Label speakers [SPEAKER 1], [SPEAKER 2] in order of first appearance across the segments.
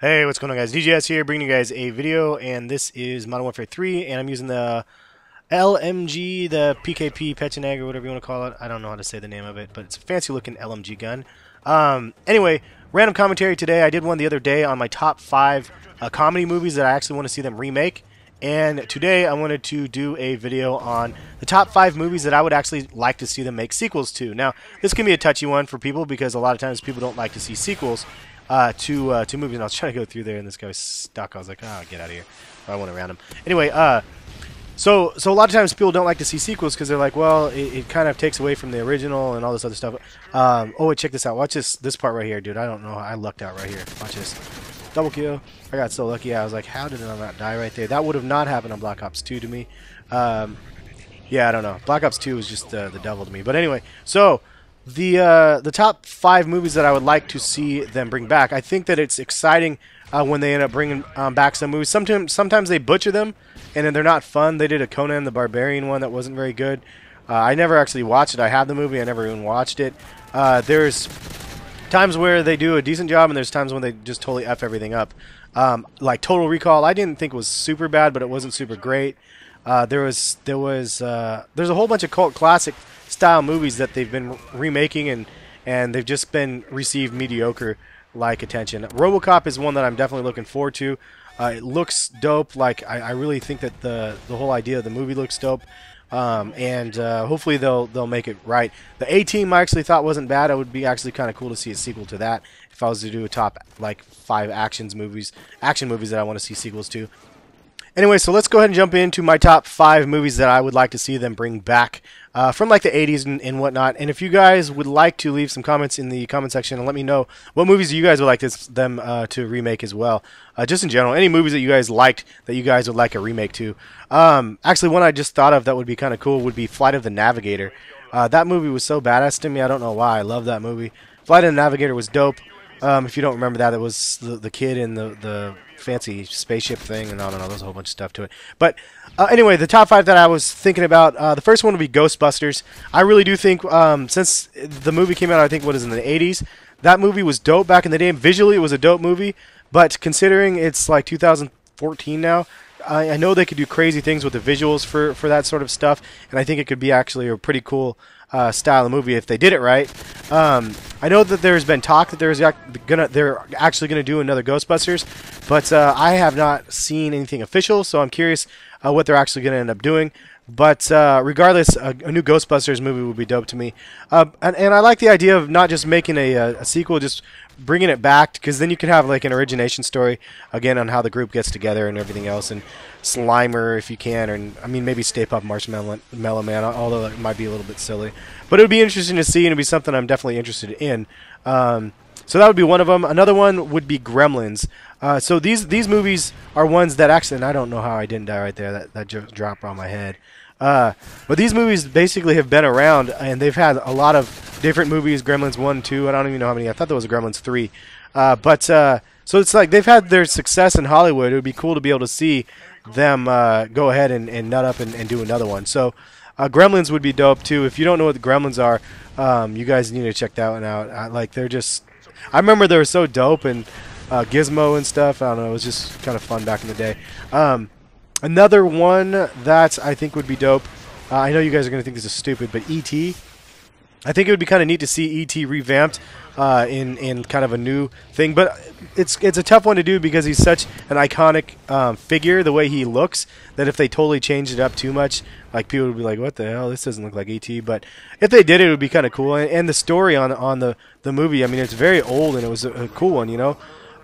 [SPEAKER 1] Hey, what's going on, guys? DJS here, bringing you guys a video, and this is Modern Warfare 3, and I'm using the LMG, the PKP Pecheneg, or whatever you want to call it. I don't know how to say the name of it, but it's a fancy-looking LMG gun. Anyway, random commentary today. I did one the other day on my top 5 comedy movies that I actually want to see them remake, and today I wanted to do a video on the top 5 movies that I would actually like to see them make sequels to. Now, this can be a touchy one for people because a lot of times people don't like to see sequels to movies, and I was trying to go through there, and this guy was stuck. I was like, oh, get out of here. I went around him. Anyway, so a lot of times people don't like to see sequels because they're like, well, it kind of takes away from the original and all this other stuff. Oh, wait, check this out. Watch this part right here, dude. I don't know. I lucked out right here. Watch this. Double kill. I got so lucky. I was like, how did I not die right there? That would have not happened on Black Ops 2 to me. Yeah, I don't know. Black Ops 2 was just the devil to me. But anyway, so the top 5 movies that I would like to see them bring back. I think that it's exciting when they end up bringing back some movies. Sometimes they butcher them, and then they're not fun. They did a Conan the Barbarian one that wasn't very good. I never actually watched it. I have the movie. I never even watched it. There's times where they do a decent job, and there's times when they just totally F everything up. Like Total Recall, I didn't think was super bad, but it wasn't super great. There's a whole bunch of cult classic style movies that they've been remaking, and they've just been received mediocre like attention. RoboCop is one that I'm definitely looking forward to. It looks dope. Like I really think that the whole idea of the movie looks dope. Hopefully they'll make it right. The A-Team I actually thought wasn't bad. It would be actually kind of cool to see a sequel to that if I was to do a top like 5 action movies that I want to see sequels to. Anyway, so let's go ahead and jump into my top 5 movies that I would like to see them bring back from like the 80s and whatnot. And if you guys would like to leave some comments in the comment section and let me know what movies you guys would like them to remake as well. Just in general, any movies that you guys liked that you guys would like a remake to. Actually, one I just thought of that would be kind of cool would be Flight of the Navigator. That movie was so badass to me. I don't know why. I love that movie. Flight of the Navigator was dope. If you don't remember that, it was the kid in the fancy spaceship thing, and I don't know, there's a whole bunch of stuff to it. But anyway, the top 5 that I was thinking about, the first one would be Ghostbusters. I really do think, since the movie came out, I think, what is in the 80s, that movie was dope back in the day. Visually, it was a dope movie, but considering it's like 2014 now, I know they could do crazy things with the visuals for that sort of stuff, and I think it could be actually a pretty cool style of movie if they did it right. I know that there's been talk that they're actually gonna do another Ghostbusters, but I have not seen anything official, so I'm curious what they're actually gonna end up doing. But regardless, a new Ghostbusters movie would be dope to me. And I like the idea of not just making a sequel, just bringing it back, because then you can have like an origination story again on how the group gets together and everything else, and Slimer if you can, or I mean maybe Stay Puft Marshmallow Man, although it might be a little bit silly. But it would be interesting to see, and it would be something I'm definitely interested in. So that would be one of them. Another one would be Gremlins. So these movies are ones that actually, and I don't know how I didn't die right there. That joke dropped on my head. But these movies basically have been around, and they've had a lot of different movies. Gremlins 1, 2, I don't even know how many. I thought there was a Gremlins 3. So it's like they've had their success in Hollywood. It would be cool to be able to see them go ahead and nut up and do another one. So Gremlins would be dope too. If you don't know what the Gremlins are, you guys need to check that one out. Like they're just, I remember they were so dope, and Gizmo and stuff. I don't know, it was just kind of fun back in the day. Another one that I think would be dope, I know you guys are going to think this is stupid, but E.T. I think it would be kind of neat to see E.T. revamped in kind of a new thing. But it's a tough one to do because he's such an iconic figure, the way he looks, that if they totally changed it up too much, like people would be like, what the hell, this doesn't look like E.T. But if they did it, it would be kind of cool. And the story on the movie, I mean, it's very old, and it was a cool one, you know.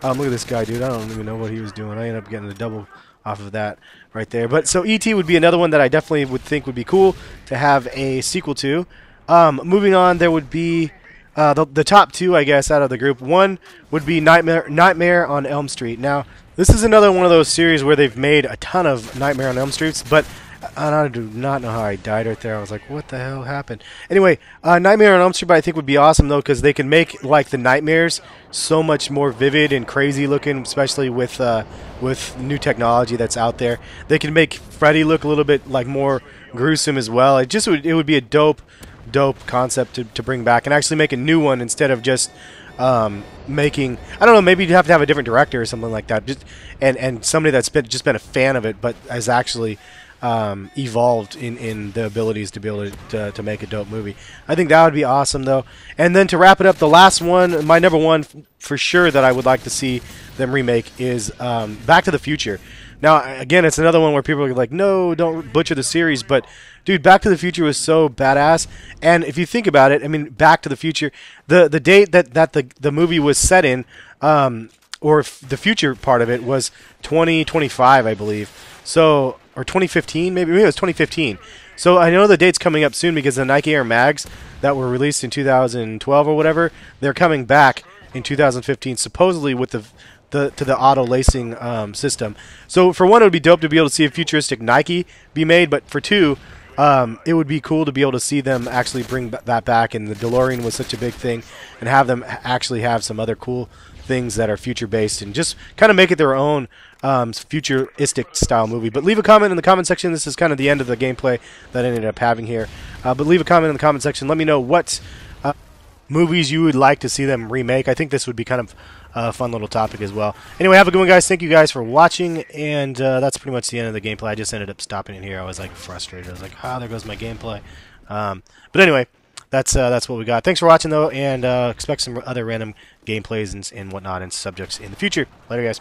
[SPEAKER 1] Look at this guy, dude. I don't even know what he was doing. I ended up getting a double off of that right there. But so E.T. would be another one that I definitely would think would be cool to have a sequel to. Moving on, there would be the top 2, I guess, out of the group. One would be Nightmare on Elm Street. Now, this is another one of those series where they've made a ton of Nightmare on Elm Streets, but I do not know how I died right there. I was like, what the hell happened? Anyway, Nightmare on Elm Street I think would be awesome, though, because they can make like the nightmares so much more vivid and crazy looking, especially with new technology that's out there. They can make Freddy look a little bit like more gruesome as well. It would be a dope concept to bring back and actually make a new one instead of just making. I don't know. Maybe you'd have to have a different director or something like that. Just and somebody that's been a fan of it, but has actually evolved in the abilities to be able to make a dope movie. I think that would be awesome, though. And then to wrap it up, the last one, my number one for sure that I would like to see them remake is Back to the Future. Now, again, it's another one where people are like, no, don't butcher the series. But, dude, Back to the Future was so badass. And if you think about it, I mean, Back to the Future, the date that the movie was set in, or the future part of it, was 2025, I believe. So, or 2015, maybe it was 2015. So I know the date's coming up soon because the Nike Air Mags that were released in 2012 or whatever, they're coming back in 2015, supposedly with the auto lacing system. So for one, it would be dope to be able to see a futuristic Nike be made, but for two, it would be cool to be able to see them actually bring that back. And the DeLorean was such a big thing, and have them actually have some other cool things that are future based and just kind of make it their own futuristic style movie. But leave a comment in the comment section. This is kind of the end of the gameplay that I ended up having here. But leave a comment in the comment section. Let me know what movies you would like to see them remake. I think this would be kind of a fun little topic as well. Anyway, have a good one, guys. Thank you guys for watching, and that's pretty much the end of the gameplay. I just ended up stopping it here. I was like frustrated. I was like, there goes my gameplay. But anyway, that's what we got. Thanks for watching, though, and expect some other random gameplays and whatnot and subjects in the future. Later, guys.